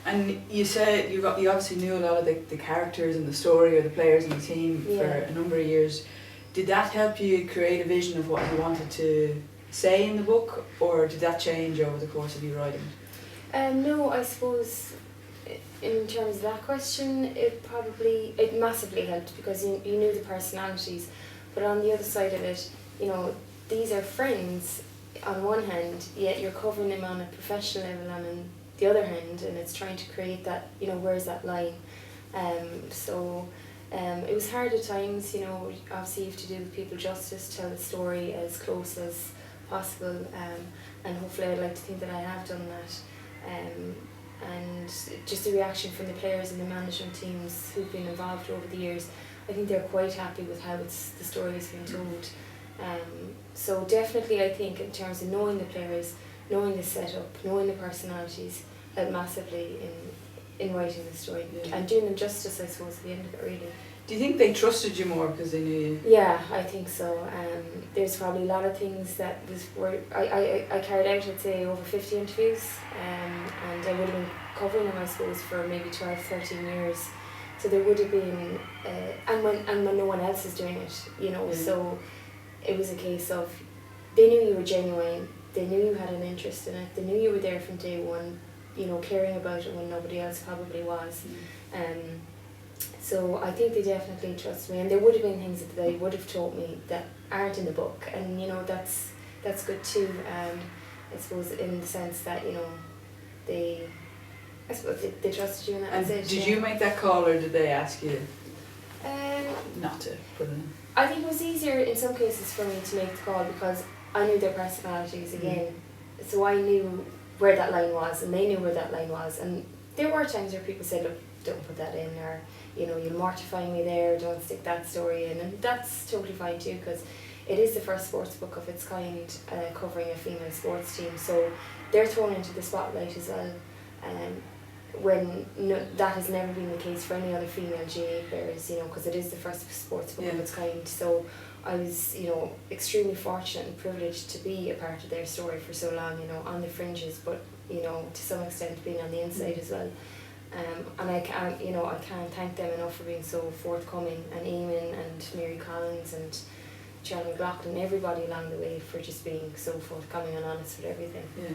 And you said you obviously knew a lot of the characters and the story or the players and the team for a number of years. Did that help you create a vision of what you wanted to say in the book, or did that change over the course of you writing it? No, I suppose in terms of that question, it massively helped because you knew the personalities, but on the other side of it, these are friends on one hand, yet you're covering them on a professional level on the other hand, and it's trying to create that, where's that line. It was hard at times, obviously you have to do people justice, tell the story as close as possible, and hopefully I'd like to think that I have done that. And just the reaction from the players and the management teams who've been involved over the years, I think they're quite happy with how the story has been told. So definitely I think in terms of knowing the players, knowing the setup, knowing the personalities, helped massively in writing the story and doing them justice, I suppose, at the end of it, really. Do you think they trusted you more because they knew you? Yeah, I think so. There's probably a lot of things that I carried out, I'd say, over 50 interviews, and I would have been covering them, I suppose, for maybe 12, 13 years. So there would have been, and when no one else is doing it, so it was a case of they knew you were genuine, they knew you had an interest in it, they knew you were there from day one, caring about it when nobody else probably was. So I think they definitely trust me, and there would have been things that they would have told me that aren't in the book, and that's good too. I suppose in the sense that they trusted you in that. And did you make that call, or did they ask you not to put it in? I think it was easier in some cases for me to make the call because I knew their personalities again, so I knew where that line was, and they knew where that line was, and there were times where people said, look, don't put that in, or you'll mortify me there, don't stick that story in, and that's totally fine too, because it is the first sports book of its kind covering a female sports team, so they're thrown into the spotlight as well, when that has never been the case for any other female GAA players, because it is the first sports book of its kind. So I was, extremely fortunate and privileged to be a part of their story for so long, on the fringes, but to some extent being on the inside as well. And I can't thank them enough for being so forthcoming, and Eamon and Mary Collins and Charlie McLaughlin, everybody along the way, for just being so forthcoming and honest with everything. Yeah.